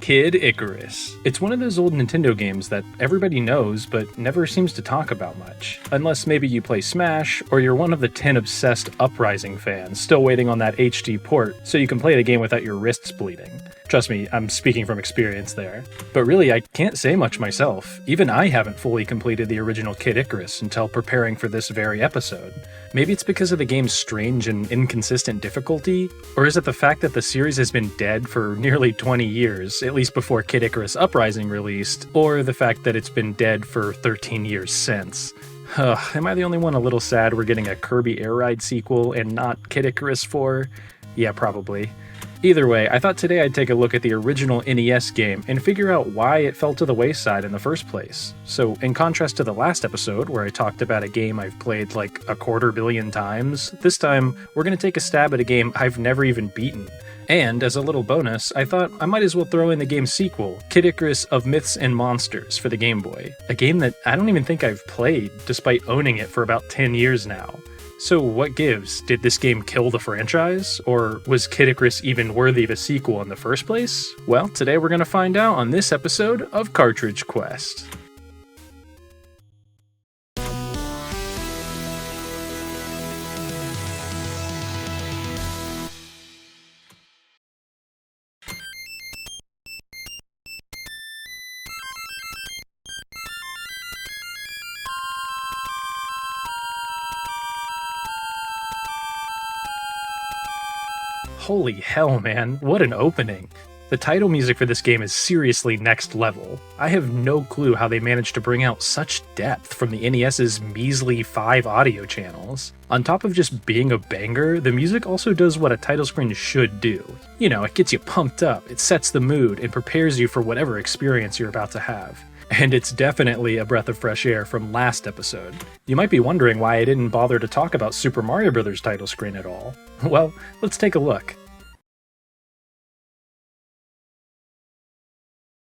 Kid Icarus. It's one of those old Nintendo games that everybody knows but never seems to talk about much. Unless maybe you play Smash, or you're one of the 10 obsessed Uprising fans still waiting on that HD port so you can play the game without your wrists bleeding. Trust me, I'm speaking from experience there. But really, I can't say much myself. Even I haven't fully completed the original Kid Icarus until preparing for this very episode. Maybe it's because of the game's strange and inconsistent difficulty, or is it the fact that the series has been dead for nearly 20 years, at least before Kid Icarus Uprising released, or the fact that it's been dead for 13 years since. Am I the only one a little sad we're getting a Kirby Air Ride sequel and not Kid Icarus 4? Yeah, probably. Either way, I thought today I'd take a look at the original NES game and figure out why it fell to the wayside in the first place. So, in contrast to the last episode, where I talked about a game I've played like a 250 million times, this time we're going to take a stab at a game I've never even beaten. And, as a little bonus, I thought I might as well throw in the game's sequel, Kid Icarus of Myths and Monsters, for the Game Boy. A game that I don't even think I've played, despite owning it for about 10 years now. So what gives? Did this game kill the franchise? Or was Kid Icarus even worthy of a sequel in the first place? Well, today we're going to find out on this episode of Cartridge Quest. Holy hell, man, what an opening. The title music for this game is seriously next level. I have no clue how they managed to bring out such depth from the NES's measly 5 audio channels. On top of just being a banger, the music also does what a title screen should do. You know, it gets you pumped up, it sets the mood, and prepares you for whatever experience you're about to have. And it's definitely a breath of fresh air from last episode. You might be wondering why I didn't bother to talk about Super Mario Bros. Title screen at all. Well, let's take a look.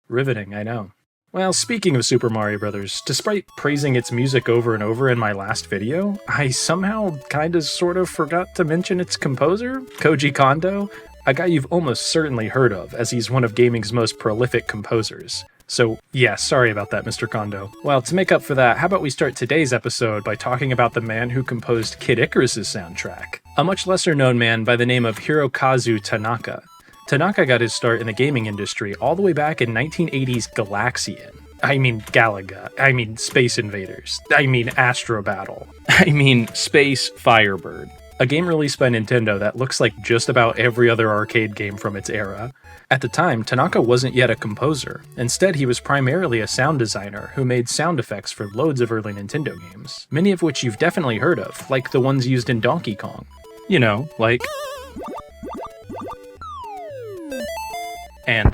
Riveting, I know. Well, speaking of Super Mario Bros., despite praising its music over and over in my last video, I somehow kinda sorta forgot to mention its composer, Koji Kondo, a guy you've almost certainly heard of, as he's one of gaming's most prolific composers. So, yeah, sorry about that, Mr. Kondo. Well, to make up for that, how about we start today's episode by talking about the man who composed Kid Icarus' soundtrack? A much lesser-known man by the name of Hirokazu Tanaka. Tanaka got his start in the gaming industry all the way back in 1980's Galaxian. I mean Galaga. I mean Space Invaders. I mean Astro Battle. I mean Space Firebird. A game released by Nintendo that looks like just about every other arcade game from its era. At the time, Tanaka wasn't yet a composer. Instead, he was primarily a sound designer who made sound effects for loads of early Nintendo games, many of which you've definitely heard of, like the ones used in Donkey Kong. You know, like... and...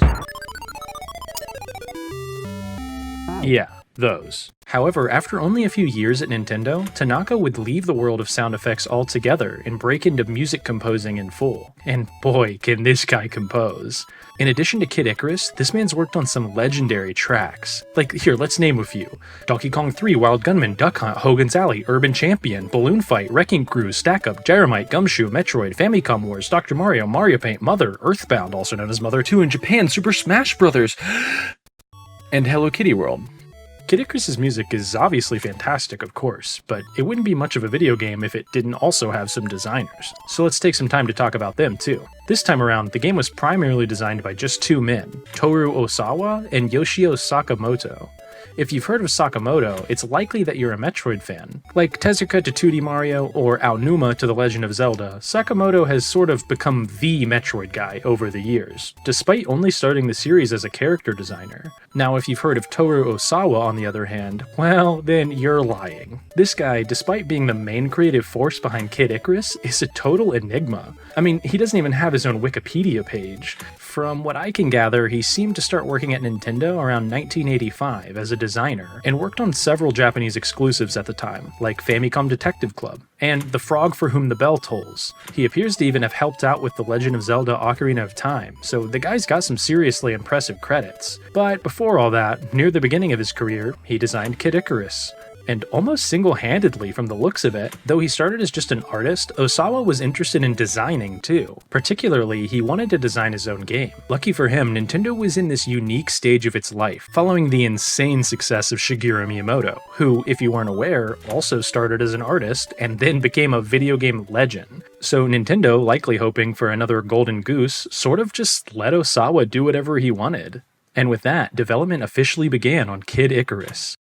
yeah, those. However, after only a few years at Nintendo, Tanaka would leave the world of sound effects altogether and break into music composing in full. And boy, can this guy compose. In addition to Kid Icarus, this man's worked on some legendary tracks. Like, here, let's name a few. Donkey Kong 3, Wild Gunman, Duck Hunt, Hogan's Alley, Urban Champion, Balloon Fight, Wrecking Crew, Stack Up, Gyromite, Gumshoe, Metroid, Famicom Wars, Dr. Mario, Mario Paint, Mother, Earthbound, also known as Mother 2 in Japan, Super Smash Bros., and Hello Kitty World. Kid Icarus' music is obviously fantastic, of course, but it wouldn't be much of a video game if it didn't also have some designers. So let's take some time to talk about them too. This time around, the game was primarily designed by just 2 men, Toru Osawa and Yoshio Sakamoto. If you've heard of Sakamoto, it's likely that you're a Metroid fan. Like Tezuka to 2D Mario or Aonuma to The Legend of Zelda, Sakamoto has sort of become the Metroid guy over the years, despite only starting the series as a character designer. Now, if you've heard of Toru Osawa, on the other hand, well, then you're lying. This guy, despite being the main creative force behind Kid Icarus, is a total enigma. I mean, he doesn't even have his own Wikipedia page. From what I can gather, he seemed to start working at Nintendo around 1985 as a designer, and worked on several Japanese exclusives at the time, like Famicom Detective Club, and The Frog for Whom the Bell Tolls. He appears to even have helped out with The Legend of Zelda Ocarina of Time, so the guy's got some seriously impressive credits. But before all that, near the beginning of his career, he designed Kid Icarus. and almost single-handedly from the looks of it. Though he started as just an artist, Osawa was interested in designing too. Particularly, he wanted to design his own game. Lucky for him, Nintendo was in this unique stage of its life, following the insane success of Shigeru Miyamoto, who, if you weren't aware, also started as an artist and then became a video game legend. So Nintendo, likely hoping for another golden goose, sort of just let Osawa do whatever he wanted. And with that, development officially began on Kid Icarus.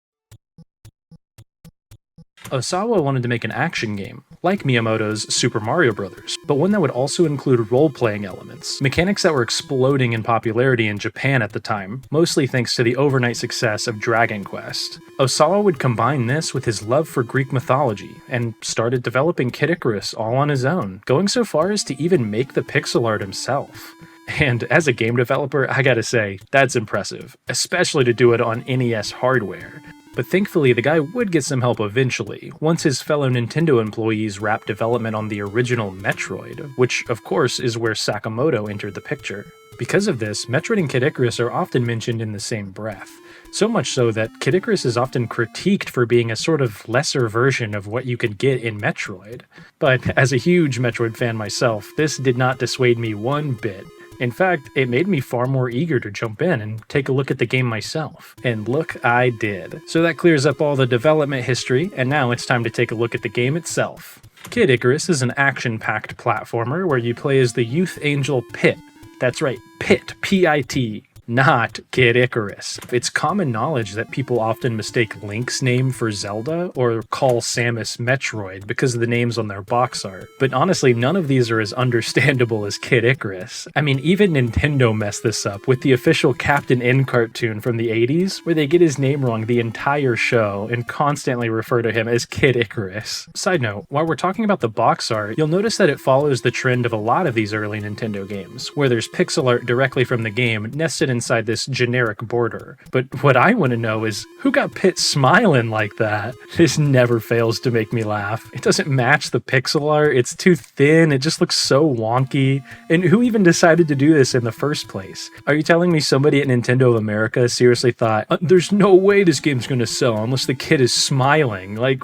Osawa wanted to make an action game, like Miyamoto's Super Mario Bros., but one that would also include role-playing elements, mechanics that were exploding in popularity in Japan at the time, mostly thanks to the overnight success of Dragon Quest. Osawa would combine this with his love for Greek mythology, and started developing Kid Icarus all on his own, going so far as to even make the pixel art himself. And as a game developer, I gotta say, that's impressive, especially to do it on NES hardware. But thankfully, the guy would get some help eventually, once his fellow Nintendo employees wrapped development on the original Metroid, which of course is where Sakamoto entered the picture. Because of this, Metroid and Kid Icarus are often mentioned in the same breath. So much so that Kid Icarus is often critiqued for being a sort of lesser version of what you could get in Metroid. But as a huge Metroid fan myself, this did not dissuade me one bit. In fact, it made me far more eager to jump in and take a look at the game myself. And look, I did. So that clears up all the development history, and now it's time to take a look at the game itself. Kid Icarus is an action-packed platformer where you play as the youth angel Pit. That's right, Pit, P-I-T. Not Kid Icarus. It's common knowledge that people often mistake Link's name for Zelda or call Samus Metroid because of the names on their box art. But honestly, none of these are as understandable as Kid Icarus. I mean, even Nintendo messed this up with the official Captain N cartoon from the 80s, where they get his name wrong the entire show and constantly refer to him as Kid Icarus. Side note, while we're talking about the box art, you'll notice that it follows the trend of a lot of these early Nintendo games, where there's pixel art directly from the game nested inside this generic border. But what I want to know is, who got Pit smiling like that? This never fails to make me laugh. It doesn't match the pixel art, it's too thin, it just looks so wonky. And who even decided to do this in the first place? Are you telling me somebody at Nintendo of America seriously thought, there's no way this game's gonna sell unless the kid is smiling? Like,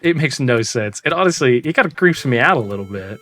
it makes no sense. And honestly, it kind of creeps me out a little bit.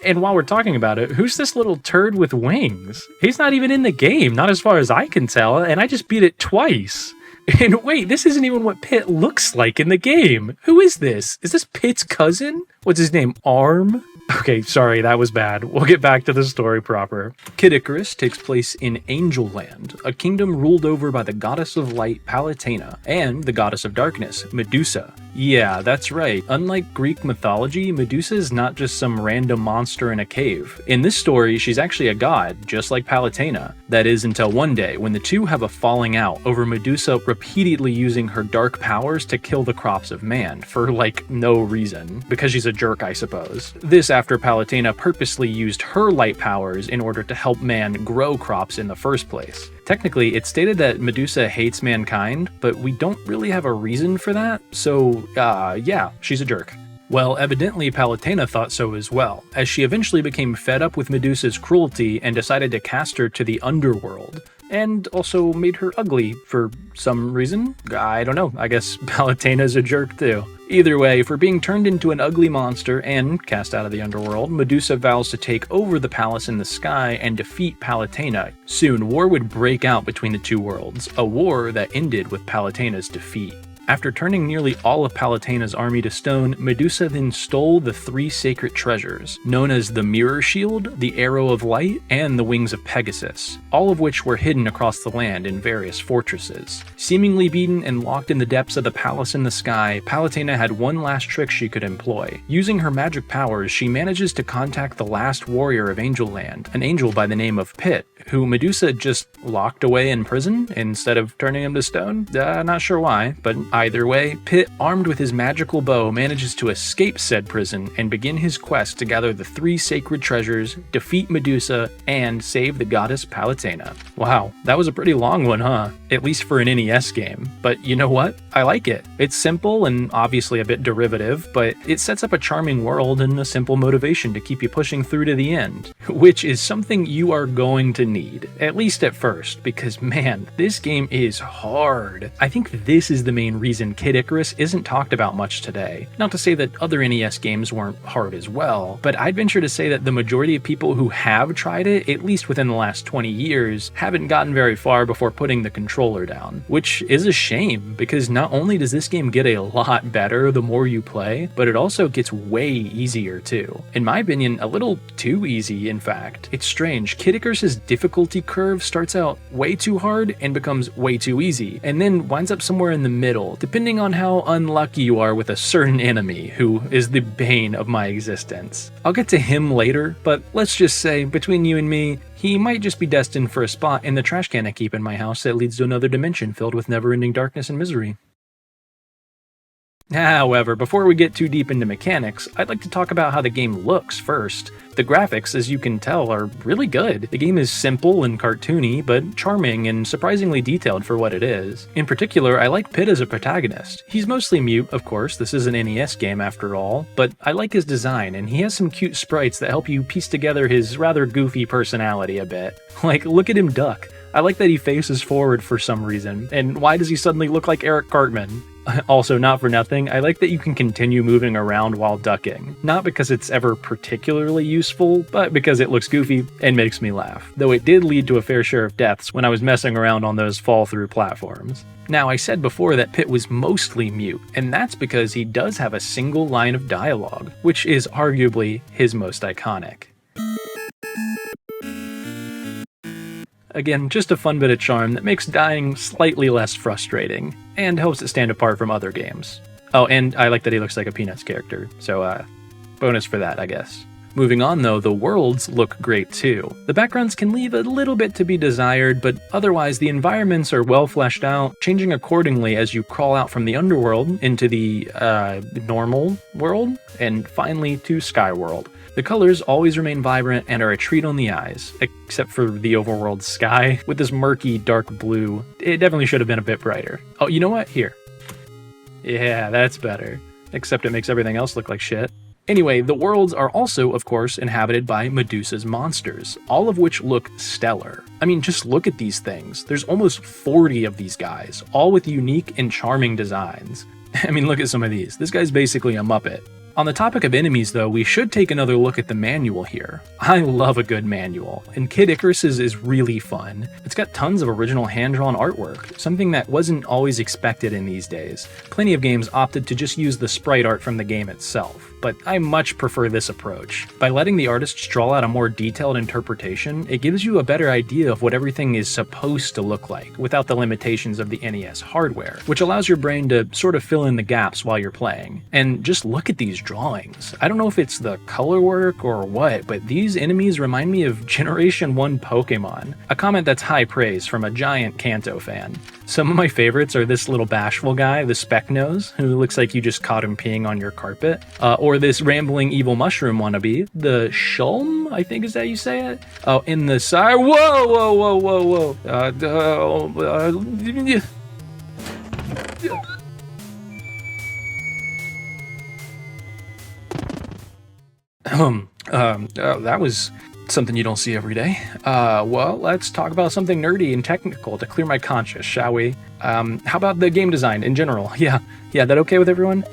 And while we're talking about it, who's this little turd with wings? He's not even in the game, not as far as I can tell, and I just beat it twice. And wait, this isn't even what Pit looks like in the game. Who is this? Is this Pit's cousin? What's his name, Arm? Okay, sorry, that was bad. We'll get back to the story proper. Kid Icarus takes place in Angel Land, a kingdom ruled over by the goddess of light Palutena and the goddess of darkness, Medusa. Yeah, that's right. Unlike Greek mythology, Medusa is not just some random monster in a cave. In this story, she's actually a god, just like Palutena. That is until one day, when the two have a falling out over Medusa repeatedly using her dark powers to kill the crops of man, for like no reason. Because she's a jerk, I suppose. This after Palutena purposely used her light powers in order to help man grow crops in the first place. Technically, it's stated that Medusa hates mankind, but we don't really have a reason for that, so, yeah, she's a jerk. Well, evidently Palutena thought so as well, as she eventually became fed up with Medusa's cruelty and decided to cast her to the underworld. And also made her ugly for some reason. I don't know, I guess Palutena's a jerk too. Either way, for being turned into an ugly monster and cast out of the underworld, Medusa vows to take over the palace in the sky and defeat Palutena. Soon, war would break out between the two worlds, a war that ended with Palutena's defeat. After turning nearly all of Palutena's army to stone, Medusa then stole the three sacred treasures, known as the Mirror Shield, the Arrow of Light, and the Wings of Pegasus, all of which were hidden across the land in various fortresses. Seemingly beaten and locked in the depths of the palace in the sky, Palutena had one last trick she could employ. Using her magic powers, she manages to contact the last warrior of Angel Land, an angel by the name of Pit, who Medusa just locked away in prison instead of turning him to stone. Not sure why, but either way, Pit, armed with his magical bow, manages to escape said prison and begin his quest to gather the three sacred treasures, defeat Medusa, and save the goddess Palutena. Wow, that was a pretty long one, huh? At least for an NES game. But you know what? I like it. It's simple and obviously a bit derivative, but it sets up a charming world and a simple motivation to keep you pushing through to the end, which is something you are going to need, at least at first, because man, this game is hard. I think this is the main reason Kid Icarus isn't talked about much today. Not to say that other NES games weren't hard as well, but I'd venture to say that the majority of people who have tried it, at least within the last 20 years, haven't gotten very far before putting the controller down, which is a shame, because not only does this game get a lot better the more you play, but it also gets way easier too. In my opinion, a little too easy, in fact. It's strange, Kid Icarus's difficulty curve starts out way too hard and becomes way too easy, and then winds up somewhere in the middle, depending on how unlucky you are with a certain enemy, who is the bane of my existence. I'll get to him later, but let's just say, between you and me, he might just be destined for a spot in the trash can I keep in my house that leads to another dimension filled with never-ending darkness and misery. However, before we get too deep into mechanics, I'd like to talk about how the game looks first. The graphics, as you can tell, are really good. The game is simple and cartoony, but charming and surprisingly detailed for what it is. In particular, I like Pit as a protagonist. He's mostly mute, of course, this is an NES game after all, but I like his design, and he has some cute sprites that help you piece together his rather goofy personality a bit. Like, look at him duck. I like that he faces forward for some reason, and why does he suddenly look like Eric Cartman? Also, not for nothing, I like that you can continue moving around while ducking. Not because it's ever particularly useful, but because it looks goofy and makes me laugh. Though it did lead to a fair share of deaths when I was messing around on those fall-through platforms. Now, I said before that Pit was mostly mute, and that's because he does have a single line of dialogue, which is arguably his most iconic. Again, just a fun bit of charm that makes dying slightly less frustrating, and helps it stand apart from other games. Oh, and I like that he looks like a Peanuts character, so bonus for that, I guess. Moving on though, the worlds look great too. The backgrounds can leave a little bit to be desired, but otherwise the environments are well fleshed out, changing accordingly as you crawl out from the underworld into the normal world, and finally to Skyworld. The colors always remain vibrant and are a treat on the eyes, except for the overworld sky, with this murky dark blue. It definitely should have been a bit brighter. Oh, you know what? Here. Yeah, that's better. Except it makes everything else look like shit. Anyway, the worlds are also, of course, inhabited by Medusa's monsters, all of which look stellar. I mean, just look at these things. There's almost 40 of these guys, all with unique and charming designs. I mean, look at some of these. This guy's basically a Muppet. On the topic of enemies though, we should take another look at the manual here. I love a good manual, and Kid Icarus's is really fun. It's got tons of original hand-drawn artwork, something that wasn't always expected in these days. Plenty of games opted to just use the sprite art from the game itself, but I much prefer this approach. By letting the artists draw out a more detailed interpretation, it gives you a better idea of what everything is supposed to look like, without the limitations of the NES hardware, which allows your brain to sort of fill in the gaps while you're playing. And just look at these drawings. I don't know if it's the color work or what, but these enemies remind me of Generation 1 Pokemon, a comment that's high praise from a giant Kanto fan. Some of my favorites are this little bashful guy, the Specknose, who looks like you just caught him peeing on your carpet, or this rambling evil mushroom wannabe, the Shulm, I think is that you say it? Oh, in the side, whoa, that was something you don't see every day. Well, let's talk about something nerdy and technical to clear my conscience, shall we? How about the game design in general? Yeah, that okay with everyone?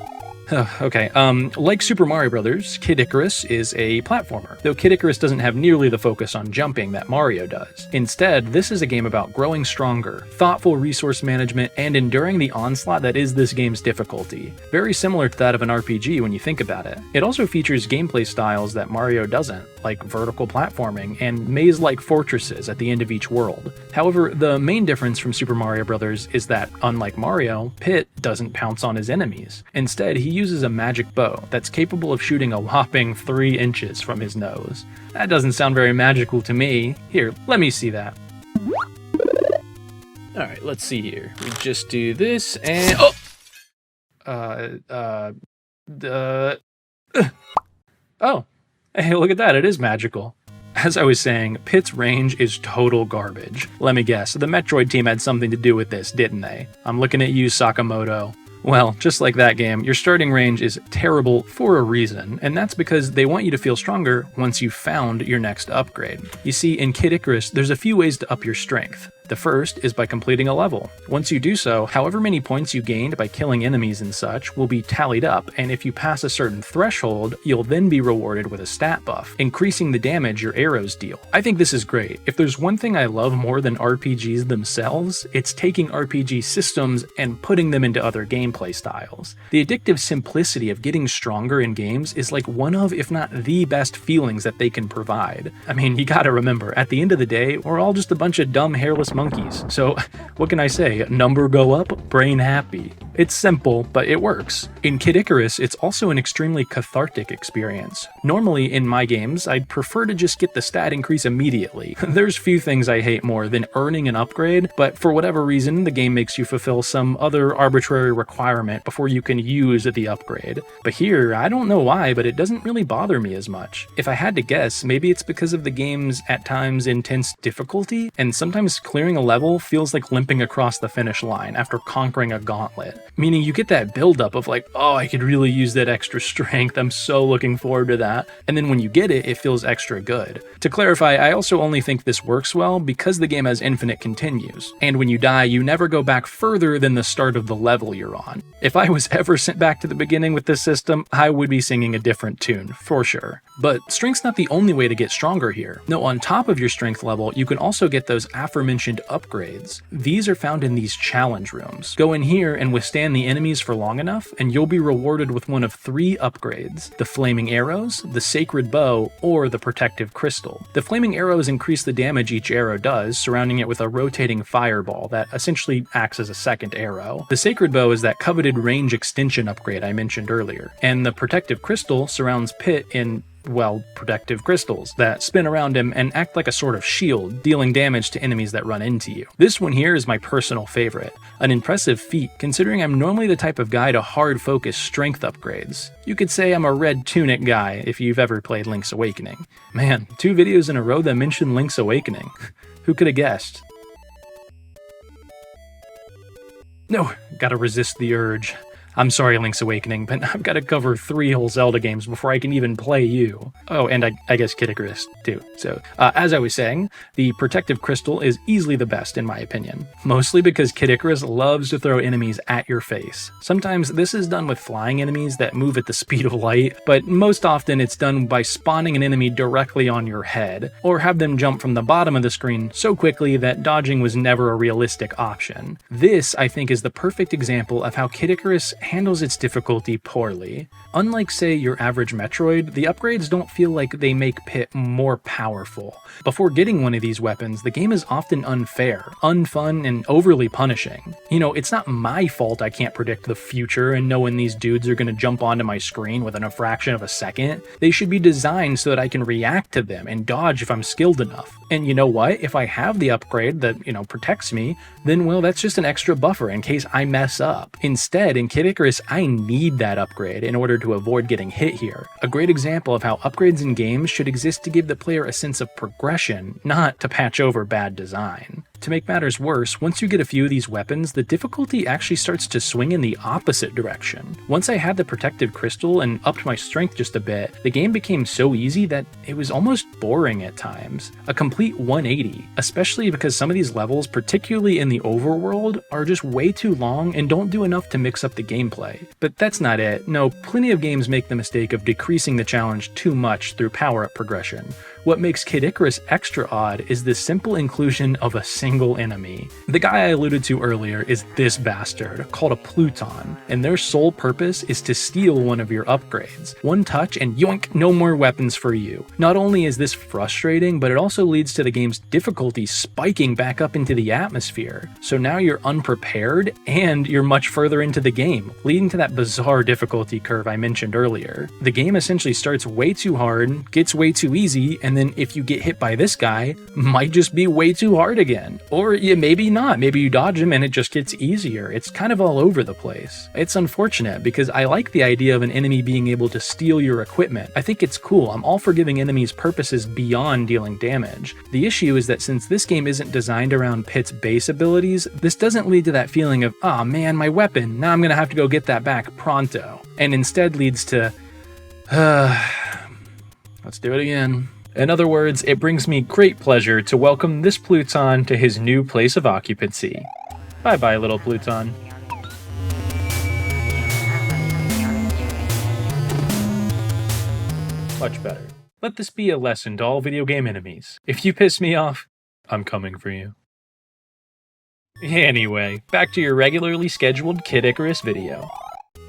Okay, like Super Mario Bros., Kid Icarus is a platformer, though Kid Icarus doesn't have nearly the focus on jumping that Mario does. Instead, this is a game about growing stronger, thoughtful resource management, and enduring the onslaught that is this game's difficulty. Very similar to that of an RPG when you think about it. It also features gameplay styles that Mario doesn't, like vertical platforming and maze-like fortresses at the end of each world. However, the main difference from Super Mario Bros. Is that, unlike Mario, Pit doesn't pounce on his enemies. Instead, he uses a magic bow that's capable of shooting a whopping 3 inches from his nose. That doesn't sound very magical to me. Here, let me see that. Alright, let's see here. We just do this and... Oh! Hey, look at that, it is magical. As I was saying, Pit's range is total garbage. Let me guess, the Metroid team had something to do with this, didn't they? I'm looking at you, Sakamoto. Well, just like that game, your starting range is terrible for a reason, and that's because they want you to feel stronger once you've found your next upgrade. You see, in Kid Icarus, there's a few ways to up your strength. The first is by completing a level. Once you do so, however many points you gained by killing enemies and such will be tallied up, and if you pass a certain threshold, you'll then be rewarded with a stat buff, increasing the damage your arrows deal. I think this is great. If there's one thing I love more than RPGs themselves, it's taking RPG systems and putting them into other gameplay styles. The addictive simplicity of getting stronger in games is like one of, if not the best feelings that they can provide. I mean, you gotta remember, at the end of the day, we're all just a bunch of dumb hairless monkeys. So what can I say? Number go up, brain happy. It's simple, but it works. In Kid Icarus, it's also an extremely cathartic experience. Normally in my games, I'd prefer to just get the stat increase immediately. There's few things I hate more than earning an upgrade, but for whatever reason, the game makes you fulfill some other arbitrary requirement before you can use the upgrade. But here, I don't know why, but it doesn't really bother me as much. If I had to guess, maybe it's because of the game's at times intense difficulty, and sometimes clearing a level feels like limping across the finish line after conquering a gauntlet. Meaning you get that buildup of like, oh, I could really use that extra strength, I'm so looking forward to that. And then when you get it, it feels extra good. To clarify, I also only think this works well because the game has infinite continues. And when you die, you never go back further than the start of the level you're on. If I was ever sent back to the beginning with this system, I would be singing a different tune, for sure. But strength's not the only way to get stronger here. No, on top of your strength level, you can also get those aforementioned upgrades. These are found in these challenge rooms. Go in here and withstand the enemies for long enough, and you'll be rewarded with one of 3 upgrades: the flaming arrows, the sacred bow, or the protective crystal. The flaming arrows increase the damage each arrow does, surrounding it with a rotating fireball that essentially acts as a second arrow. The sacred bow is that coveted range extension upgrade I mentioned earlier, and the protective crystal surrounds Pit in, well, protective crystals that spin around him and act like a sort of shield, dealing damage to enemies that run into you. This one here is my personal favorite. An impressive feat, considering I'm normally the type of guy to hard focus strength upgrades. You could say I'm a red tunic guy if you've ever played Link's Awakening. Man, 2 videos in a row that mention Link's Awakening. Who could have guessed? No, gotta resist the urge. I'm sorry, Link's Awakening, but I've got to cover 3 whole Zelda games before I can even play you. Oh, and I guess Kid Icarus, too. So, as I was saying, the Protective Crystal is easily the best, in my opinion. Mostly because Kid Icarus loves to throw enemies at your face. Sometimes this is done with flying enemies that move at the speed of light, but most often it's done by spawning an enemy directly on your head, or have them jump from the bottom of the screen so quickly that dodging was never a realistic option. This, I think, is the perfect example of how Kid Icarus handles its difficulty poorly. Unlike, say, your average Metroid, the upgrades don't feel like they make Pit more powerful. Before getting one of these weapons, the game is often unfair, unfun, and overly punishing. You know, it's not my fault I can't predict the future and know when these dudes are gonna jump onto my screen within a fraction of a second. They should be designed so that I can react to them and dodge if I'm skilled enough. And you know what? If I have the upgrade that, protects me, then, well, that's just an extra buffer in case I mess up. Instead, in Kid Icarus, I need that upgrade in order to avoid getting hit here. A great example of how upgrades in games should exist to give the player a sense of progression, not to patch over bad design. To make matters worse, once you get a few of these weapons, the difficulty actually starts to swing in the opposite direction. Once I had the protective crystal and upped my strength just a bit, the game became so easy that it was almost boring at times. A complete 180, especially because some of these levels, particularly in the overworld, are just way too long and don't do enough to mix up the gameplay. But that's not it. No, plenty of games make the mistake of decreasing the challenge too much through power-up progression. What makes Kid Icarus extra odd is the simple inclusion of a single enemy. The guy I alluded to earlier is this bastard, called a Pluton, and their sole purpose is to steal one of your upgrades. One touch and yoink, no more weapons for you. Not only is this frustrating, but it also leads to the game's difficulty spiking back up into the atmosphere. So now you're unprepared, and you're much further into the game, leading to that bizarre difficulty curve I mentioned earlier. The game essentially starts way too hard, gets way too easy, and and then if you get hit by this guy, might just be way too hard again. Or maybe not, maybe you dodge him and it just gets easier. It's kind of all over the place. It's unfortunate because I like the idea of an enemy being able to steal your equipment. I think it's cool. I'm all for giving enemies purposes beyond dealing damage. The issue is that since this game isn't designed around Pit's base abilities, this doesn't lead to that feeling of, oh man, my weapon, now I'm gonna have to go get that back pronto. And instead leads to, let's do it again. In other words, it brings me great pleasure to welcome this Pluton to his new place of occupancy. Bye-bye, little Pluton. Much better. Let this be a lesson to all video game enemies. If you piss me off, I'm coming for you. Anyway, back to your regularly scheduled Kid Icarus video.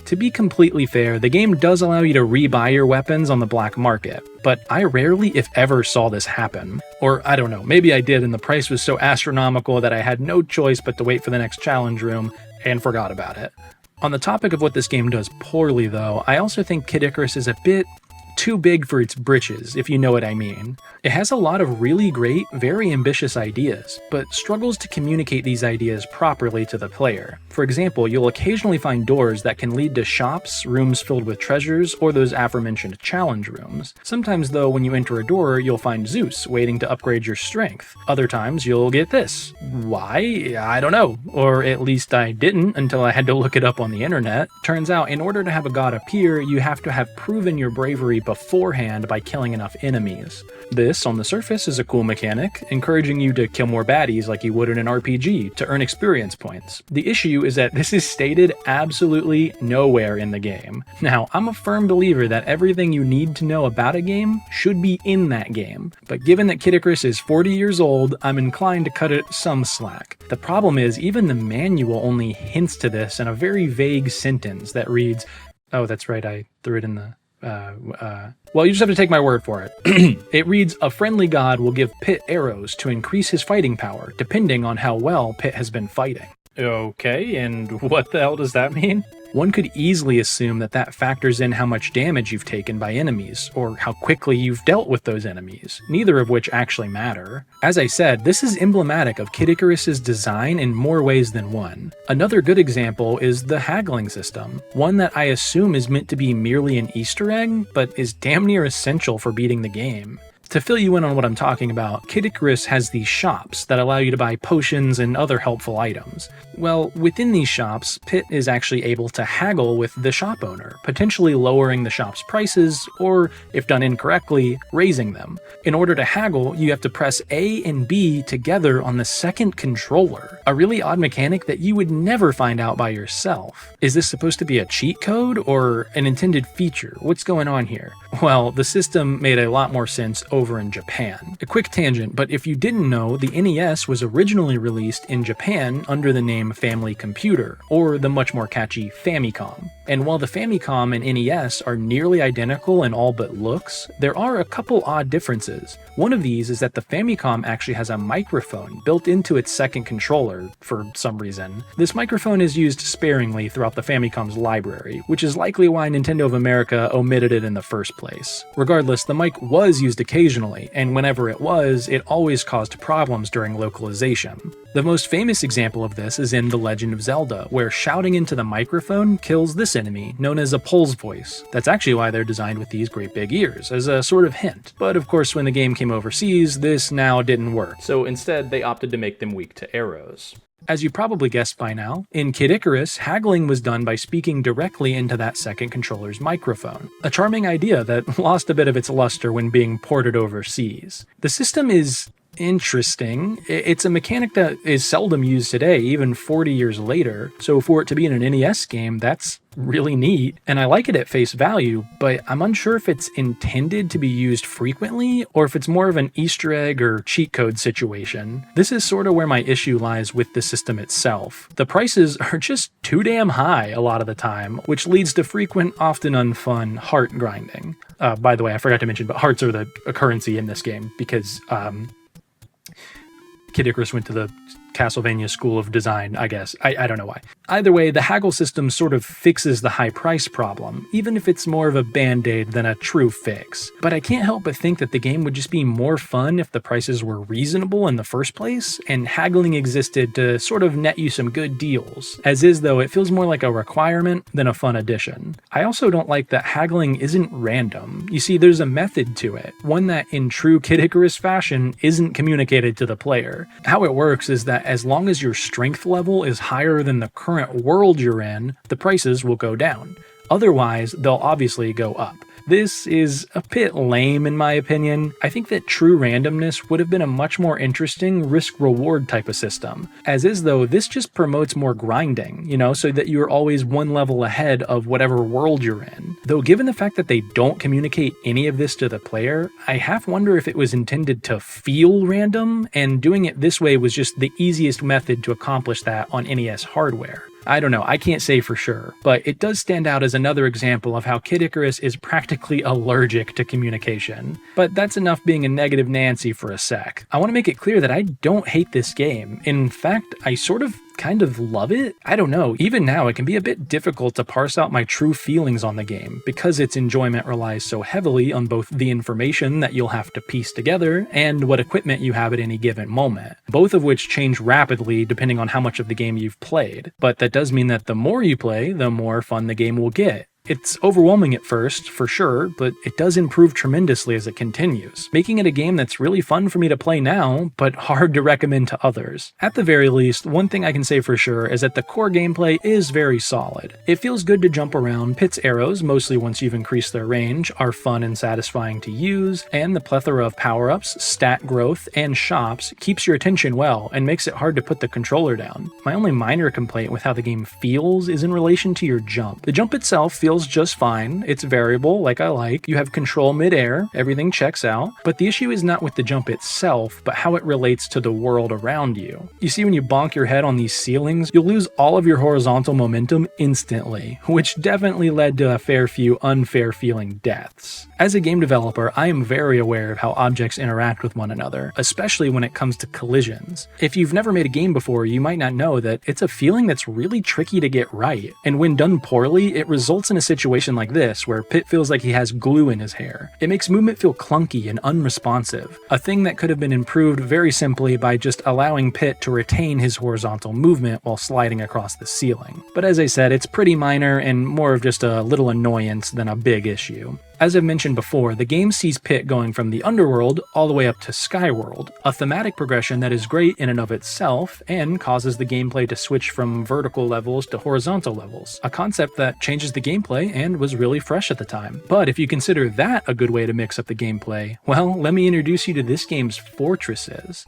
To be completely fair, the game does allow you to rebuy your weapons on the black market, but I rarely, if ever, saw this happen. Or, I don't know, maybe I did and the price was so astronomical that I had no choice but to wait for the next challenge room and forgot about it. On the topic of what this game does poorly, though, I also think Kid Icarus is a bit too big for its britches, if you know what I mean. It has a lot of really great, very ambitious ideas, but struggles to communicate these ideas properly to the player. For example, you'll occasionally find doors that can lead to shops, rooms filled with treasures, or those aforementioned challenge rooms. Sometimes though, when you enter a door, you'll find Zeus waiting to upgrade your strength. Other times, you'll get this. Why? I don't know. Or at least I didn't until I had to look it up on the internet. Turns out, in order to have a god appear, you have to have proven your bravery beforehand by killing enough enemies. This, on the surface, is a cool mechanic, encouraging you to kill more baddies like you would in an RPG to earn experience points. The issue is that this is stated absolutely nowhere in the game. Now, I'm a firm believer that everything you need to know about a game should be in that game, but given that Kid Icarus is 40 years old, I'm inclined to cut it some slack. The problem is, even the manual only hints to this in a very vague sentence that reads, oh, that's right, I threw it in the well, you just have to take my word for it. It reads, a friendly god will give Pit arrows to increase his fighting power, depending on how well Pit has been fighting. Okay, and what the hell does that mean? One could easily assume that that factors in how much damage you've taken by enemies, or how quickly you've dealt with those enemies, neither of which actually matter. As I said, this is emblematic of Kid Icarus's design in more ways than one. Another good example is the haggling system, one that I assume is meant to be merely an Easter egg, but is damn near essential for beating the game. To fill you in on what I'm talking about, Kid Icarus has these shops that allow you to buy potions and other helpful items. Well, within these shops, Pit is actually able to haggle with the shop owner, potentially lowering the shop's prices, or, if done incorrectly, raising them. In order to haggle, you have to press A and B together on the second controller, a really odd mechanic that you would never find out by yourself. Is this supposed to be a cheat code, or an intended feature? What's going on here? Well, the system made a lot more sense over in Japan. A quick tangent, but if you didn't know, the NES was originally released in Japan under the name Family Computer, or the much more catchy Famicom. And while the Famicom and NES are nearly identical in all but looks, there are a couple odd differences. One of these is that the Famicom actually has a microphone built into its second controller, for some reason. This microphone is used sparingly throughout the Famicom's library, which is likely why Nintendo of America omitted it in the first place. Regardless, the mic was used occasionally, and whenever it was, it always caused problems during localization. The most famous example of this is in The Legend of Zelda, where shouting into the microphone kills this enemy, known as a Pulse Voice. That's actually why they're designed with these great big ears, as a sort of hint. But of course, when the game came overseas, this now didn't work, so instead they opted to make them weak to arrows. As you probably guessed by now, in Kid Icarus, haggling was done by speaking directly into that second controller's microphone. A charming idea that lost a bit of its luster when being ported overseas. The system is interesting. It's a mechanic that is seldom used today, even 40 years later, so for it to be in an NES game, that's really neat, and I like it at face value, but I'm unsure if it's intended to be used frequently, or if it's more of an Easter egg or cheat code situation. This is sort of where my issue lies with the system itself. The prices are just too damn high a lot of the time, which leads to frequent, often unfun, heart grinding. By the way, I forgot to mention, but hearts are a currency in this game, because, Kid Icarus went to the Castlevania School of Design, I guess. I don't know why. Either way, the haggle system sort of fixes the high price problem, even if it's more of a band-aid than a true fix. But I can't help but think that the game would just be more fun if the prices were reasonable in the first place, and haggling existed to sort of net you some good deals. As is, though, it feels more like a requirement than a fun addition. I also don't like that haggling isn't random. You see, there's a method to it, one that, in true Kid Icarus fashion, isn't communicated to the player. How it works is that as long as your strength level is higher than the current world you're in, the prices will go down. Otherwise, they'll obviously go up. This is a bit lame in my opinion. I think that true randomness would have been a much more interesting risk-reward type of system. As is though, this just promotes more grinding, so that you're always one level ahead of whatever world you're in. Though given the fact that they don't communicate any of this to the player, I half wonder if it was intended to feel random, and doing it this way was just the easiest method to accomplish that on NES hardware. I don't know, I can't say for sure, but it does stand out as another example of how Kid Icarus is practically allergic to communication. But that's enough being a negative Nancy for a sec. I want to make it clear that I don't hate this game. In fact, I kind of love it? I don't know, even now it can be a bit difficult to parse out my true feelings on the game, because its enjoyment relies so heavily on both the information that you'll have to piece together and what equipment you have at any given moment, both of which change rapidly depending on how much of the game you've played. But that does mean that the more you play, the more fun the game will get. It's overwhelming at first, for sure, but it does improve tremendously as it continues, making it a game that's really fun for me to play now, but hard to recommend to others. At the very least, one thing I can say for sure is that the core gameplay is very solid. It feels good to jump around, Pit's arrows, mostly once you've increased their range, are fun and satisfying to use, and the plethora of power-ups, stat growth, and shops keeps your attention well and makes it hard to put the controller down. My only minor complaint with how the game feels is in relation to your jump. The jump itself feels just fine, it's variable like I like, you have control mid-air, everything checks out, but the issue is not with the jump itself, but how it relates to the world around you. You see, when you bonk your head on these ceilings, you'll lose all of your horizontal momentum instantly, which definitely led to a fair few unfair feeling deaths. As a game developer, I am very aware of how objects interact with one another, especially when it comes to collisions. If you've never made a game before, you might not know that it's a feeling that's really tricky to get right, and when done poorly, it results in a situation like this, where Pit feels like he has glue in his hair. It makes movement feel clunky and unresponsive, a thing that could have been improved very simply by just allowing Pit to retain his horizontal movement while sliding across the ceiling. But as I said, it's pretty minor and more of just a little annoyance than a big issue. As I've mentioned before, the game sees Pit going from the underworld all the way up to Skyworld, a thematic progression that is great in and of itself and causes the gameplay to switch from vertical levels to horizontal levels, a concept that changes the gameplay and was really fresh at the time. But if you consider that a good way to mix up the gameplay, well, let me introduce you to this game's fortresses.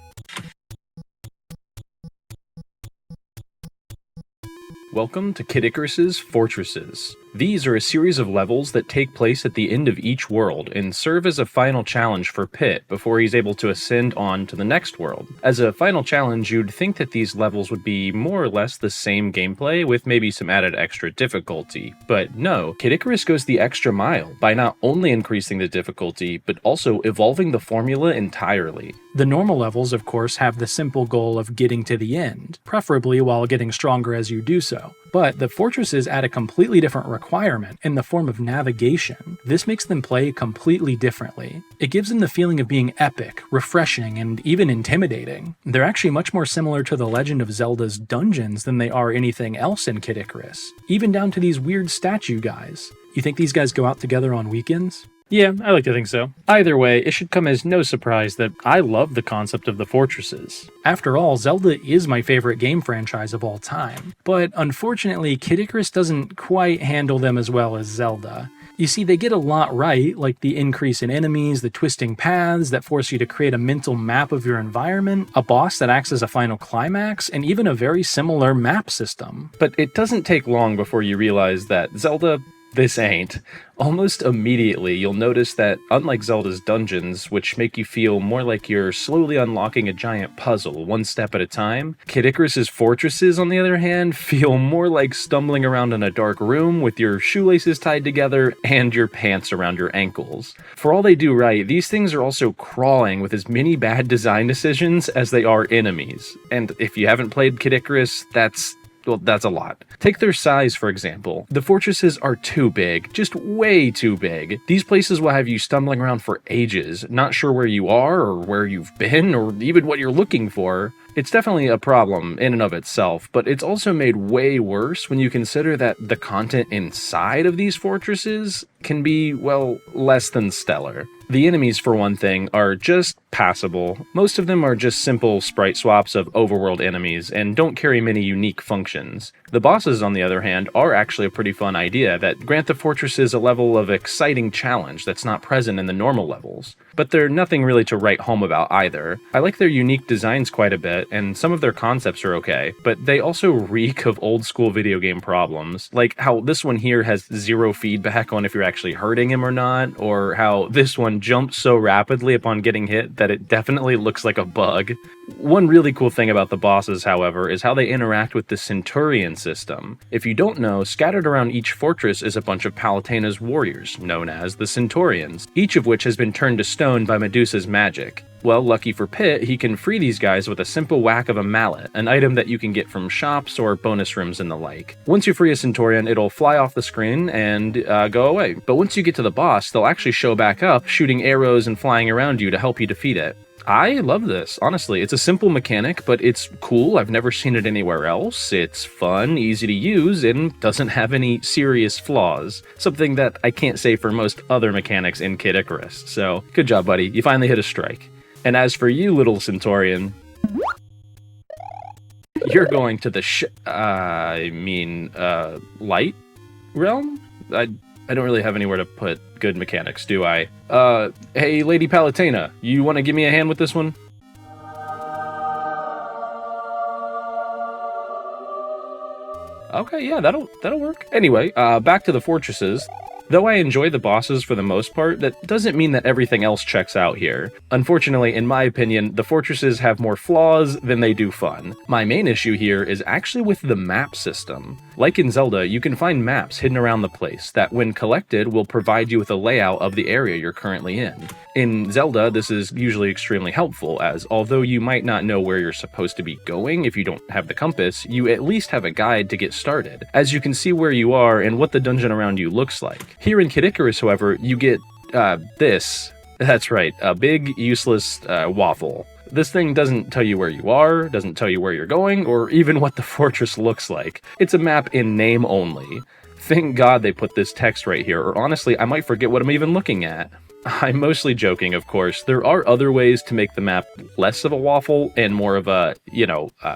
Welcome to Kid Icarus's Fortresses. These are a series of levels that take place at the end of each world and serve as a final challenge for Pit before he's able to ascend on to the next world. As a final challenge, you'd think that these levels would be more or less the same gameplay with maybe some added extra difficulty, but no, Kid Icarus goes the extra mile by not only increasing the difficulty, but also evolving the formula entirely. The normal levels, of course, have the simple goal of getting to the end, preferably while getting stronger as you do so. But the fortresses add a completely different requirement in the form of navigation. This makes them play completely differently. It gives them the feeling of being epic, refreshing, and even intimidating. They're actually much more similar to the Legend of Zelda's dungeons than they are anything else in Kid Icarus, even down to these weird statue guys. You think these guys go out together on weekends? Yeah, I like to think so. Either way, it should come as no surprise that I love the concept of the fortresses. After all, Zelda is my favorite game franchise of all time, but unfortunately, Kid Icarus doesn't quite handle them as well as Zelda. You see, they get a lot right, like the increase in enemies, the twisting paths that force you to create a mental map of your environment, a boss that acts as a final climax, and even a very similar map system. But it doesn't take long before you realize that Zelda This ain't. Almost immediately, you'll notice that, unlike Zelda's dungeons, which make you feel more like you're slowly unlocking a giant puzzle, one step at a time, Kid Icarus's fortresses, on the other hand, feel more like stumbling around in a dark room with your shoelaces tied together and your pants around your ankles. For all they do right, these things are also crawling with as many bad design decisions as they are enemies. And if you haven't played Kid Icarus, that's a lot. Take their size, for example. The fortresses are too big, just way too big. These places will have you stumbling around for ages, not sure where you are, or where you've been, or even what you're looking for. It's definitely a problem in and of itself, but it's also made way worse when you consider that the content inside of these fortresses can be, well, less than stellar. The enemies, for one thing, are just passable. Most of them are just simple sprite swaps of overworld enemies and don't carry many unique functions. The bosses, on the other hand, are actually a pretty fun idea that grant the fortresses a level of exciting challenge that's not present in the normal levels. But they're nothing really to write home about either. I like their unique designs quite a bit, and some of their concepts are okay, but they also reek of old school video game problems, like how this one here has zero feedback on if you're actually hurting him or not, or how this one jumps so rapidly upon getting hit that it definitely looks like a bug. One really cool thing about the bosses, however, is how they interact with the Centurion system. If you don't know, scattered around each fortress is a bunch of Palutena's warriors, known as the Centaurians, each of which has been turned to stone by Medusa's magic. Well, lucky for Pit, he can free these guys with a simple whack of a mallet, an item that you can get from shops or bonus rooms and the like. Once you free a Centaurian, it'll fly off the screen and go away. But once you get to the boss, they'll actually show back up, shooting arrows and flying around you to help you defeat it. I love this, honestly. It's a simple mechanic, but it's cool. I've never seen it anywhere else. It's fun, easy to use, and doesn't have any serious flaws. Something that I can't say for most other mechanics in Kid Icarus. So, good job, buddy. You finally hit a strike. And as for you, little Centaurian, you're going to the light realm? I don't really have anywhere to put good mechanics, do I? Hey, Lady Palutena, you want to give me a hand with this one? Okay, yeah, that'll work. Anyway, back to the fortresses. Though I enjoy the bosses for the most part, that doesn't mean that everything else checks out here. Unfortunately, in my opinion, the fortresses have more flaws than they do fun. My main issue here is actually with the map system. Like in Zelda, you can find maps hidden around the place that, when collected, will provide you with a layout of the area you're currently in. In Zelda, this is usually extremely helpful, as although you might not know where you're supposed to be going if you don't have the compass, you at least have a guide to get started, as you can see where you are and what the dungeon around you looks like. Here in Kid Icarus, however, you get, this. That's right, a big, useless, waffle. This thing doesn't tell you where you are, doesn't tell you where you're going, or even what the fortress looks like. It's a map in name only. Thank God they put this text right here, or honestly, I might forget what I'm even looking at. I'm mostly joking, of course. There are other ways to make the map less of a waffle and more of a,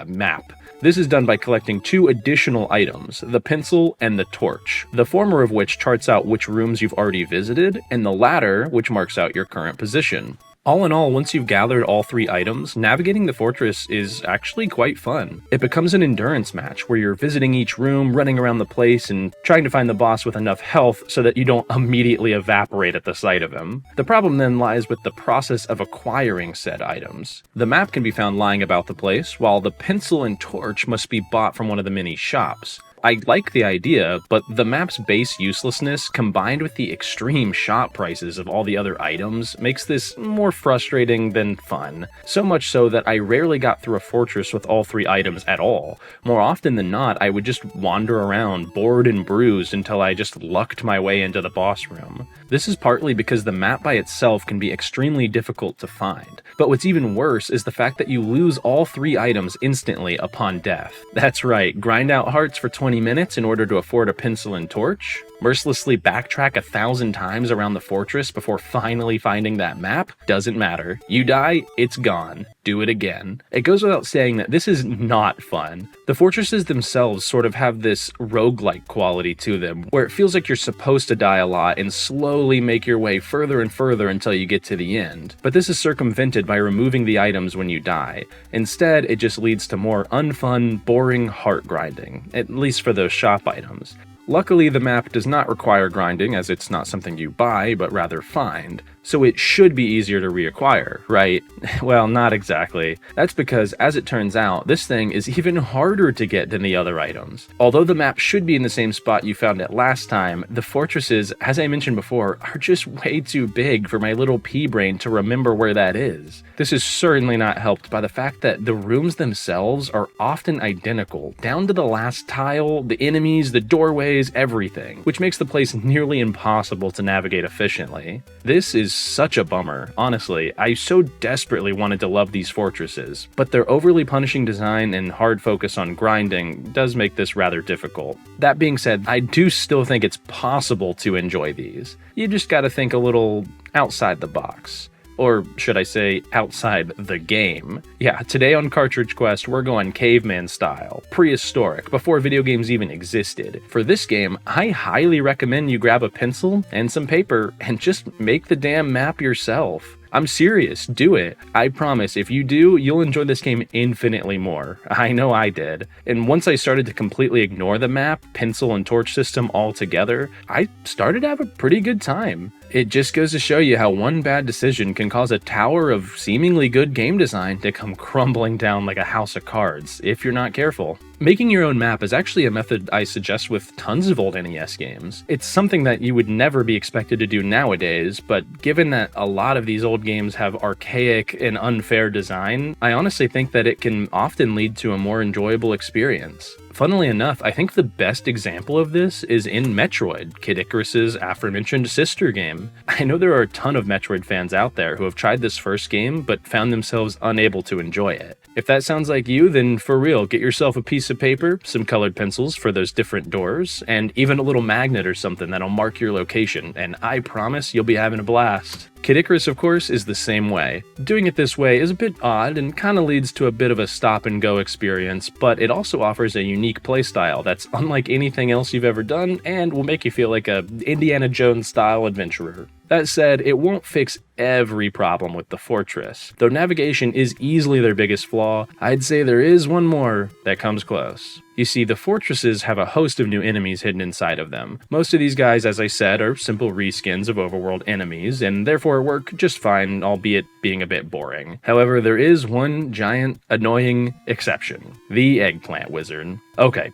map. This is done by collecting 2 additional items, the pencil and the torch, the former of which charts out which rooms you've already visited, and the latter which marks out your current position. All in all, once you've gathered all 3 items, navigating the fortress is actually quite fun. It becomes an endurance match where you're visiting each room, running around the place, and trying to find the boss with enough health so that you don't immediately evaporate at the sight of him. The problem then lies with the process of acquiring said items. The map can be found lying about the place, while the pencil and torch must be bought from one of the many shops. I like the idea, but the map's base uselessness combined with the extreme shop prices of all the other items makes this more frustrating than fun. So much so that I rarely got through a fortress with all 3 items at all. More often than not, I would just wander around, bored and bruised, until I just lucked my way into the boss room. This is partly because the map by itself can be extremely difficult to find, but what's even worse is the fact that you lose all 3 items instantly upon death. That's right, grind out hearts for 20 minutes in order to afford a pencil and torch? Mercilessly backtrack 1,000 times around the fortress before finally finding that map? Doesn't matter. You die, it's gone. Do it again. It goes without saying that this is not fun. The fortresses themselves sort of have this roguelike quality to them, where it feels like you're supposed to die a lot and slowly make your way further and further until you get to the end. But this is circumvented by removing the items when you die. Instead, it just leads to more unfun, boring heart grinding, at least for those shop items. Luckily, the map does not require grinding, as it's not something you buy, but rather find, so it should be easier to reacquire, right? Well, not exactly. That's because, as it turns out, this thing is even harder to get than the other items. Although the map should be in the same spot you found it last time, the fortresses, as I mentioned before, are just way too big for my little pea brain to remember where that is. This is certainly not helped by the fact that the rooms themselves are often identical, down to the last tile, the enemies, the doorways, everything, which makes the place nearly impossible to navigate efficiently. This is such a bummer. Honestly, I so desperately wanted to love these fortresses, but their overly punishing design and hard focus on grinding does make this rather difficult. That being said, I do still think it's possible to enjoy these. You just gotta think a little outside the box. Or should I say, outside the game. Yeah, today on Cartridge Quest, we're going caveman style, prehistoric, before video games even existed. For this game, I highly recommend you grab a pencil and some paper and just make the damn map yourself. I'm serious, do it. I promise, if you do, you'll enjoy this game infinitely more. I know I did. And once I started to completely ignore the map, pencil, and torch system altogether, I started to have a pretty good time. It just goes to show you how one bad decision can cause a tower of seemingly good game design to come crumbling down like a house of cards, if you're not careful. Making your own map is actually a method I suggest with tons of old NES games. It's something that you would never be expected to do nowadays, but given that a lot of these old games have archaic and unfair design, I honestly think that it can often lead to a more enjoyable experience. Funnily enough, I think the best example of this is in Metroid, Kid Icarus's aforementioned sister game. I know there are a ton of Metroid fans out there who have tried this first game, but found themselves unable to enjoy it. If that sounds like you, then for real, get yourself a piece of paper, some colored pencils for those different doors, and even a little magnet or something that'll mark your location, and I promise you'll be having a blast. Kid Icarus, of course, is the same way. Doing it this way is a bit odd and kinda leads to a bit of a stop-and-go experience, but it also offers a unique playstyle that's unlike anything else you've ever done and will make you feel like a Indiana Jones-style adventurer. That said, it won't fix every problem with the fortress. Though navigation is easily their biggest flaw, I'd say there is one more that comes close. You see, the fortresses have a host of new enemies hidden inside of them. Most of these guys, as I said, are simple reskins of overworld enemies, and therefore work just fine, albeit being a bit boring. However, there is one giant, annoying exception. The Eggplant Wizard. Okay,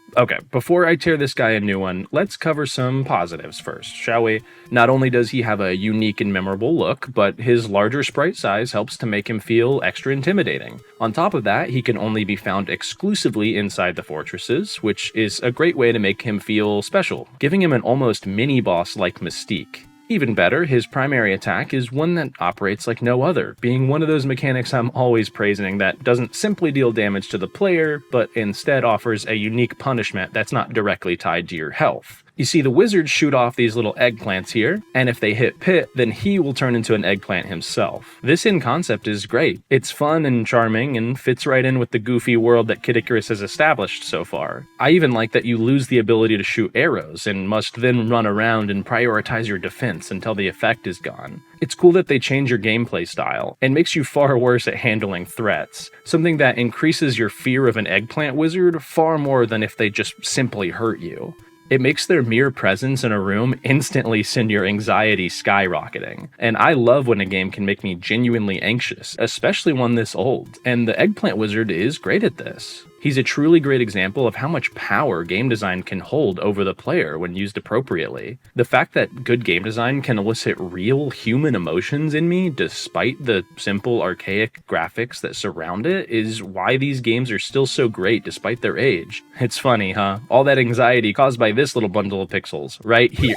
before I tear this guy a new one, let's cover some positives first, shall we? Not only does he have a unique and memorable look, but his larger sprite size helps to make him feel extra intimidating. On top of that, he can only be found exclusively inside the fortresses, which is a great way to make him feel special, giving him an almost mini-boss-like mystique. Even better, his primary attack is one that operates like no other, being one of those mechanics I'm always praising that doesn't simply deal damage to the player, but instead offers a unique punishment that's not directly tied to your health. You see, the wizards shoot off these little eggplants here, and if they hit Pit, then he will turn into an eggplant himself. This in concept is great. It's fun and charming, and fits right in with the goofy world that Kid Icarus has established so far. I even like that you lose the ability to shoot arrows, and must then run around and prioritize your defense until the effect is gone. It's cool that they change your gameplay style, and makes you far worse at handling threats, something that increases your fear of an eggplant wizard far more than if they just simply hurt you. It makes their mere presence in a room instantly send your anxiety skyrocketing. And I love when a game can make me genuinely anxious, especially one this old, and the Eggplant Wizard is great at this. He's a truly great example of how much power game design can hold over the player when used appropriately. The fact that good game design can elicit real human emotions in me despite the simple archaic graphics that surround it is why these games are still so great despite their age. It's funny, huh? All that anxiety caused by this little bundle of pixels right here.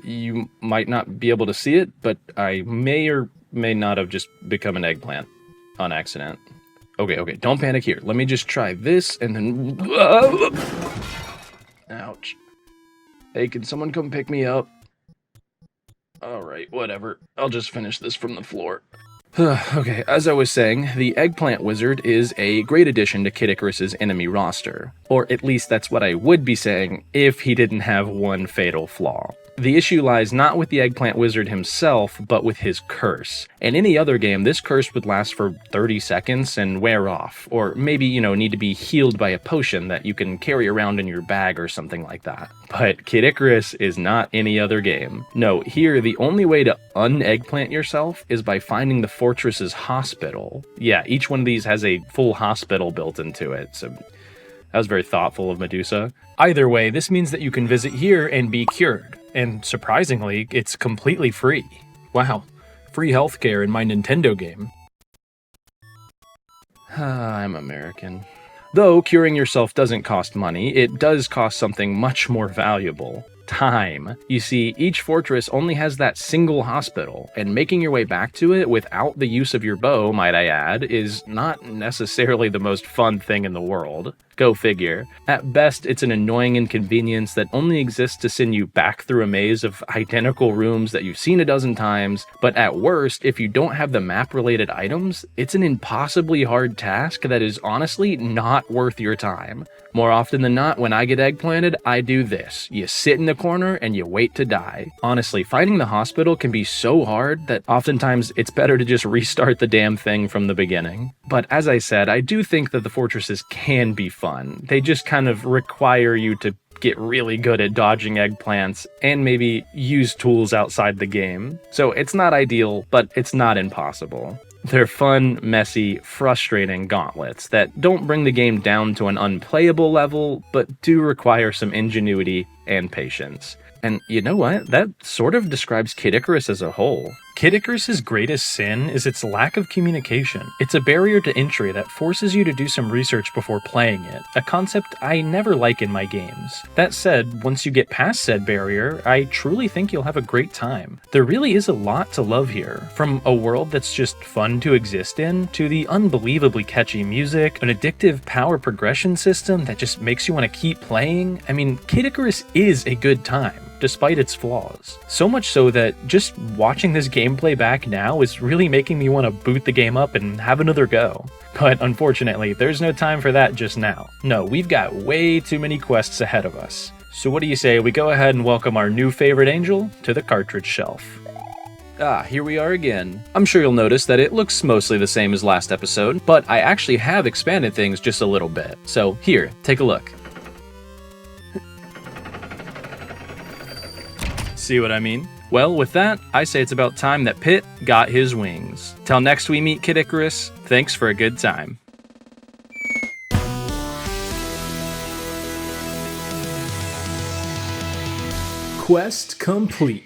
You might not be able to see it, but I may or may not have just become an eggplant. On accident. Okay, don't panic here. Let me just try this and then... Ouch. Hey, can someone come pick me up? Alright, whatever. I'll just finish this from the floor. Okay, as I was saying, the Eggplant Wizard is a great addition to Kid Icarus's enemy roster. Or at least that's what I would be saying if he didn't have one fatal flaw. The issue lies not with the eggplant wizard himself, but with his curse. In any other game, this curse would last for 30 seconds and wear off, or maybe, need to be healed by a potion that you can carry around in your bag or something like that. But Kid Icarus is not any other game. No, here, the only way to un-eggplant yourself is by finding the fortress's hospital. Yeah, each one of these has a full hospital built into it, so that was very thoughtful of Medusa. Either way, this means that you can visit here and be cured. And surprisingly, it's completely free. Wow, free healthcare in my Nintendo game. I'm American. Though curing yourself doesn't cost money, it does cost something much more valuable. Time. You see, each fortress only has that single hospital, and making your way back to it without the use of your bow, might I add, is not necessarily the most fun thing in the world. Go figure. At best, it's an annoying inconvenience that only exists to send you back through a maze of identical rooms that you've seen a dozen times, but at worst, if you don't have the map-related items, it's an impossibly hard task that is honestly not worth your time. More often than not, when I get eggplanted, I do this. You sit in the corner and you wait to die. Honestly, finding the hospital can be so hard that oftentimes it's better to just restart the damn thing from the beginning. But as I said, I do think that the fortresses can be fun. They just kind of require you to get really good at dodging eggplants and maybe use tools outside the game. So it's not ideal, but it's not impossible. They're fun, messy, frustrating gauntlets that don't bring the game down to an unplayable level, but do require some ingenuity and patience. And you know what? That sort of describes Kid Icarus as a whole. Kid Icarus's greatest sin is its lack of communication. It's a barrier to entry that forces you to do some research before playing it, a concept I never like in my games. That said, once you get past said barrier, I truly think you'll have a great time. There really is a lot to love here, from a world that's just fun to exist in, to the unbelievably catchy music, an addictive power progression system that just makes you want to keep playing. I mean, Kid Icarus is a good time, despite its flaws. So much so that just watching this gameplay back now is really making me want to boot the game up and have another go. But unfortunately, there's no time for that just now. No, we've got way too many quests ahead of us. So what do you say we go ahead and welcome our new favorite angel to the cartridge shelf? Ah, here we are again. I'm sure you'll notice that it looks mostly the same as last episode, but I actually have expanded things just a little bit. So here, take a look. See what I mean? Well, with that, I say it's about time that Pit got his wings. Till next we meet Kid Icarus, thanks for a good time. Quest complete.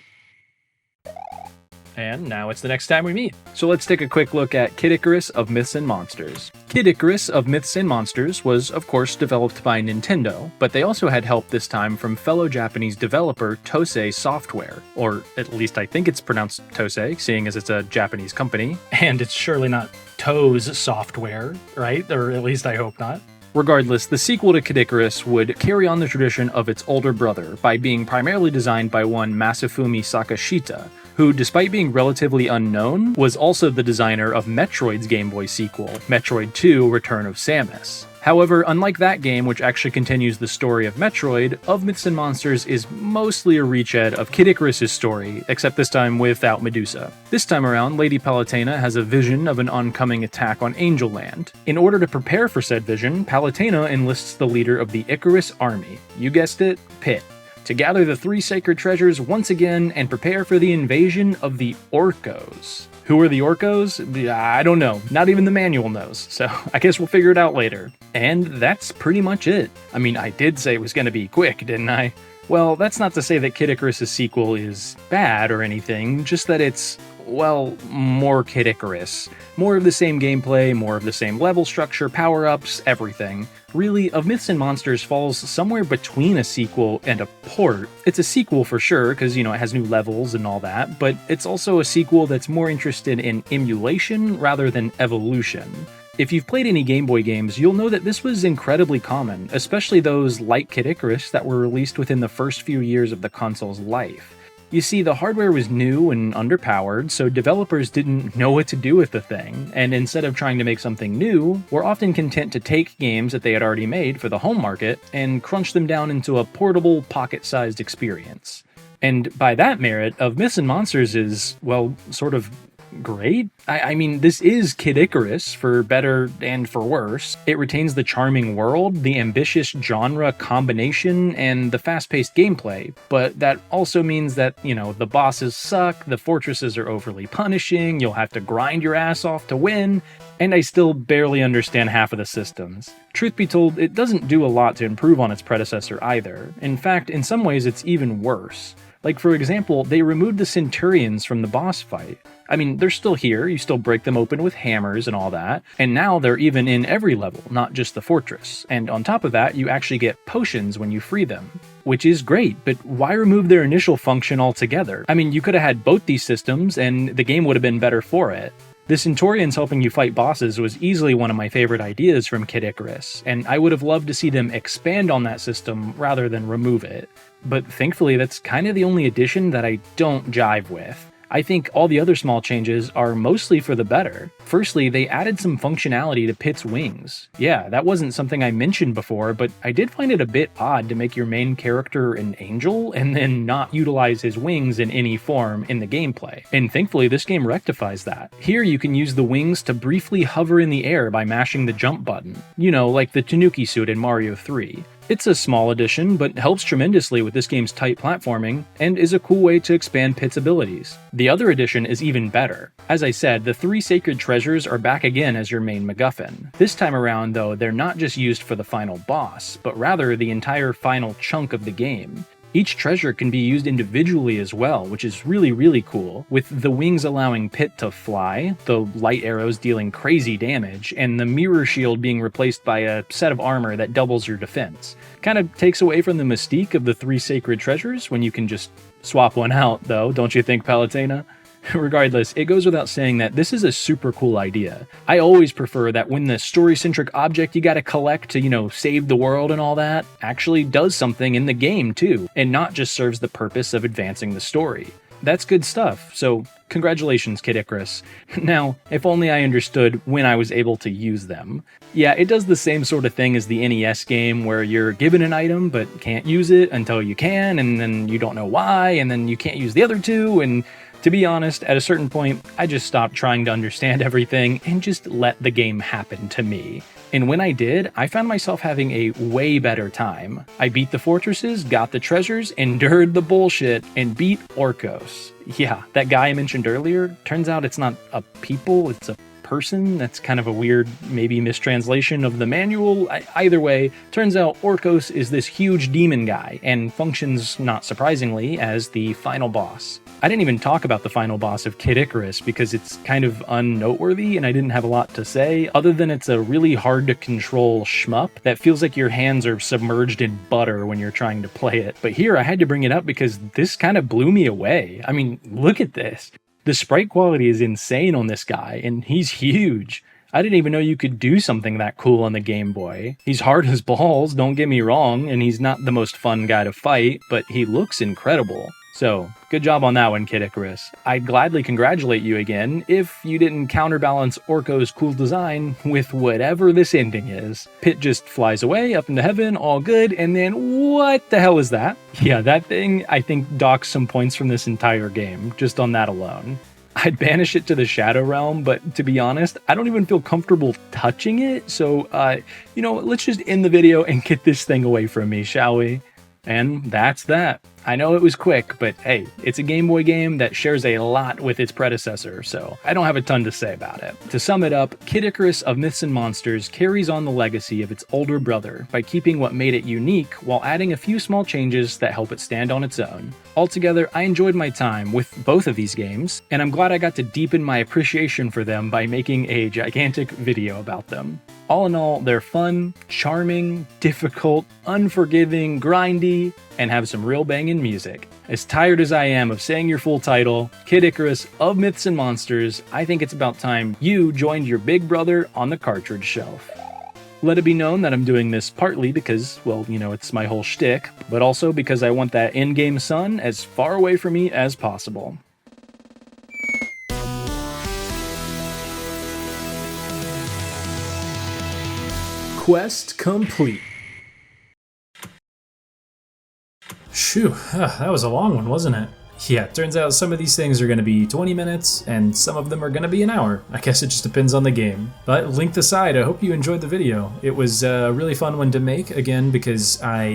And now it's the next time we meet. So let's take a quick look at Kid Icarus of Myths and Monsters. Kid Icarus of Myths and Monsters was, of course, developed by Nintendo, but they also had help this time from fellow Japanese developer Tosei Software, or at least I think it's pronounced Tosei, seeing as it's a Japanese company, and it's surely not Toes Software, right? Or at least I hope not. Regardless, the sequel to Kid Icarus would carry on the tradition of its older brother by being primarily designed by one Masafumi Sakashita, who, despite being relatively unknown, was also the designer of Metroid's Game Boy sequel, Metroid 2: Return of Samus. However, unlike that game, which actually continues the story of Metroid, Of Myths and Monsters is mostly a retread of Kid Icarus' story, except this time without Medusa. This time around, Lady Palutena has a vision of an oncoming attack on Angel Land. In order to prepare for said vision, Palutena enlists the leader of the Icarus army. You guessed it, Pit, to gather the three sacred treasures once again and prepare for the invasion of the Orcos. Who are the Orcos? I don't know. Not even the manual knows, so I guess we'll figure it out later. And that's pretty much it. I mean, I did say it was going to be quick, didn't I? Well, that's not to say that Kid Icarus' sequel is bad or anything, just that it's, well, more Kid Icarus. More of the same gameplay, more of the same level structure, power-ups, everything. Really, Of Myths and Monsters falls somewhere between a sequel and a port. It's a sequel for sure, because, it has new levels and all that, but it's also a sequel that's more interested in emulation rather than evolution. If you've played any Game Boy games, you'll know that this was incredibly common, especially those like Kid Icarus that were released within the first few years of the console's life. You see, the hardware was new and underpowered, so developers didn't know what to do with the thing, and instead of trying to make something new, were often content to take games that they had already made for the home market and crunch them down into a portable, pocket-sized experience. And by that merit, Of Myths and Monsters is, well, sort of great. I mean, this is Kid Icarus, for better and for worse. It retains the charming world, the ambitious genre combination, and the fast-paced gameplay, but that also means that, the bosses suck, the fortresses are overly punishing, you'll have to grind your ass off to win, and I still barely understand half of the systems. Truth be told, it doesn't do a lot to improve on its predecessor either. In fact, in some ways it's even worse. Like, for example, they removed the Centurions from the boss fight. I mean, they're still here, you still break them open with hammers and all that, and now they're even in every level, not just the fortress. And on top of that, you actually get potions when you free them. Which is great, but why remove their initial function altogether? I mean, you could have had both these systems, and the game would have been better for it. The Centurions helping you fight bosses was easily one of my favorite ideas from Kid Icarus, and I would have loved to see them expand on that system rather than remove it. But thankfully, that's kind of the only addition that I don't jive with. I think all the other small changes are mostly for the better. Firstly, they added some functionality to Pit's wings. Yeah, that wasn't something I mentioned before, but I did find it a bit odd to make your main character an angel and then not utilize his wings in any form in the gameplay. And thankfully, this game rectifies that. Here you can use the wings to briefly hover in the air by mashing the jump button. Like the Tanuki suit in Mario 3. It's a small addition, but helps tremendously with this game's tight platforming, and is a cool way to expand Pit's abilities. The other addition is even better. As I said, the 3 sacred treasures are back again as your main MacGuffin. This time around, though, they're not just used for the final boss, but rather the entire final chunk of the game. Each treasure can be used individually as well, which is really cool, with the wings allowing Pit to fly, the light arrows dealing crazy damage, and the mirror shield being replaced by a set of armor that doubles your defense. Kind of takes away from the mystique of the 3 sacred treasures when you can just swap one out, though, don't you think, Palutena? Regardless, it goes without saying that this is a super cool idea. I always prefer that when the story-centric object you gotta collect to, save the world and all that, actually does something in the game too, and not just serves the purpose of advancing the story. That's good stuff, so congratulations, Kid Icarus. Now, if only I understood when I was able to use them. Yeah, it does the same sort of thing as the NES game where you're given an item but can't use it until you can, and then you don't know why, and then you can't use the other two, and to be honest, at a certain point, I just stopped trying to understand everything and just let the game happen to me. And when I did, I found myself having a way better time. I beat the fortresses, got the treasures, endured the bullshit, and beat Orcos. Yeah, that guy I mentioned earlier, turns out it's not a people, it's a person. That's kind of a weird, maybe mistranslation of the manual. Either way, turns out Orcos is this huge demon guy, and functions, not surprisingly, as the final boss. I didn't even talk about the final boss of Kid Icarus because it's kind of unnoteworthy and I didn't have a lot to say, other than it's a really hard to control shmup that feels like your hands are submerged in butter when you're trying to play it. But here I had to bring it up because this kind of blew me away. I mean, look at this. The sprite quality is insane on this guy, and he's huge. I didn't even know you could do something that cool on the Game Boy. He's hard as balls, don't get me wrong, and he's not the most fun guy to fight, but he looks incredible. So, good job on that one, Kid Icarus. I'd gladly congratulate you again if you didn't counterbalance Orco's cool design with whatever this ending is. Pit just flies away up into heaven, all good, and then what the hell is that? Yeah, that thing, I think, docks some points from this entire game, just on that alone. I'd banish it to the Shadow Realm, but to be honest, I don't even feel comfortable touching it, so, let's just end the video and get this thing away from me, shall we? And that's that. I know it was quick, but hey, it's a Game Boy game that shares a lot with its predecessor, so I don't have a ton to say about it. To sum it up, Kid Icarus of Myths and Monsters carries on the legacy of its older brother by keeping what made it unique while adding a few small changes that help it stand on its own. Altogether, I enjoyed my time with both of these games, and I'm glad I got to deepen my appreciation for them by making a gigantic video about them. All in all, they're fun, charming, difficult, unforgiving, grindy, and have some real banging music. As tired as I am of saying your full title, Kid Icarus of Myths and Monsters, I think it's about time you joined your big brother on the cartridge shelf. Let it be known that I'm doing this partly because, well, it's my whole shtick, but also because I want that in-game sun as far away from me as possible. Quest complete. Phew, that was a long one, wasn't it? Yeah, turns out some of these things are going to be 20 minutes, and some of them are going to be an hour. I guess it just depends on the game. But length aside, I hope you enjoyed the video. It was a really fun one to make, again, because I,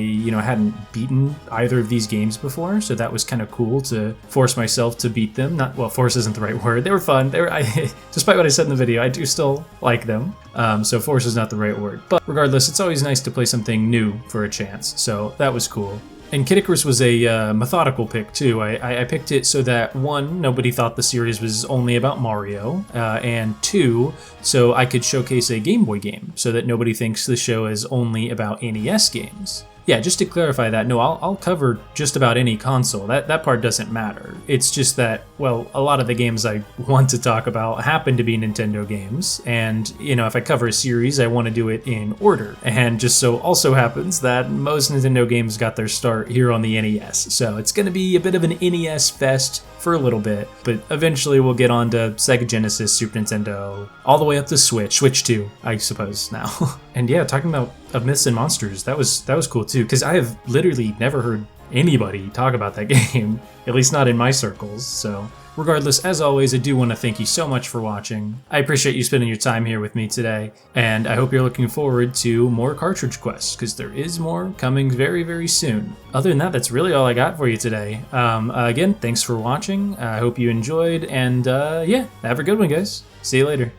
hadn't beaten either of these games before, so that was kind of cool to force myself to beat them. Force isn't the right word. They were fun. Despite what I said in the video, I do still like them. So force is not the right word. But regardless, it's always nice to play something new for a chance, so that was cool. And Kid Icarus was a methodical pick too. I picked it so that 1, nobody thought the series was only about Mario, and 2, so I could showcase a Game Boy game so that nobody thinks the show is only about NES games. Yeah, just to clarify that, no, I'll cover just about any console. That part doesn't matter. It's just that, well, a lot of the games I want to talk about happen to be Nintendo games, and, if I cover a series, I want to do it in order. And just so also happens that most Nintendo games got their start here on the NES, so it's going to be a bit of an NES fest for a little bit, but eventually we'll get on to Sega Genesis, Super Nintendo, all the way up to Switch 2, I suppose, now. And yeah, talking about of Myths and Monsters, that was cool too, because I have literally never heard anybody talk about that game, at least not in my circles, so regardless, as always, I do want to thank you so much for watching. I appreciate you spending your time here with me today, and I hope you're looking forward to more Cartridge Quests, because there is more coming very, very soon. Other than that, that's really all I got for you today. Again, thanks for watching, I hope you enjoyed, and yeah, have a good one, guys. See you later.